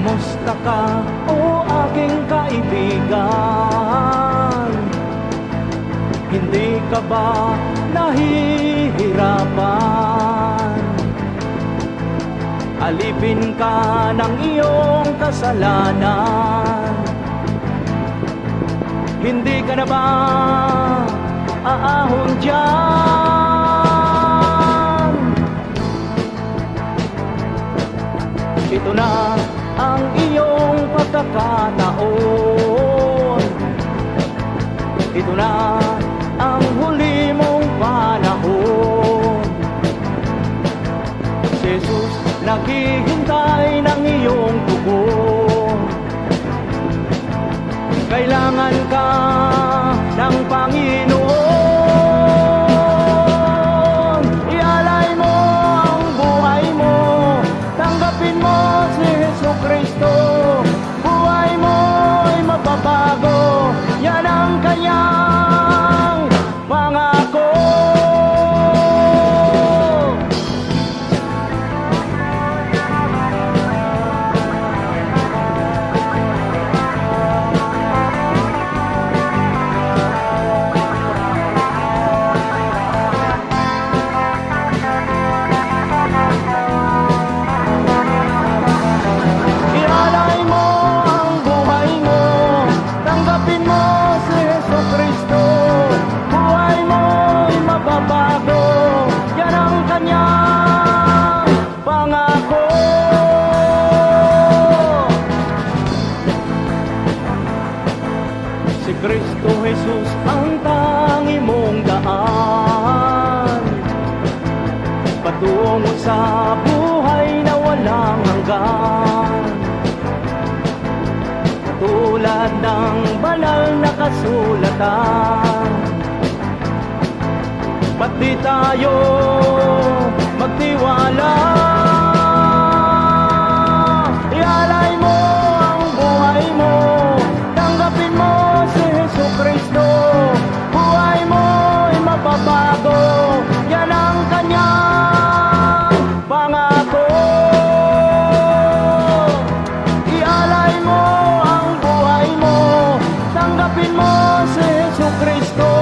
Kumusta ka, o aking kaibigan? Hindi ka ba nahihirapan? Alipin ka ng iyong kasalanan. Hindi ka na ba aahon dyan? Ito na ang iyong pagkakataon. Ito na ang huli mong panahon. Si Jesus naghihintay ng iyong tugon. Kailangan ka ng Panginoon. Ialay mo ang buhay mo. Tanggapin mo si Jesucristo. Buhay mo ay mababago. Yan ang kanyang pangako. Si Kristo Jesus ang tangi mong daan patungo sa buhay na walang hanggan. Tulad ng banal na kasulatan, ba't di tayo magtiwala? Ialay mo ang buhay mo. Tanggapin mo si Jesucristo. Buhay mo ay mababago. Yan ang kanyang pangako. Ialay mo ang buhay mo. Tanggapin mo si Jesucristo.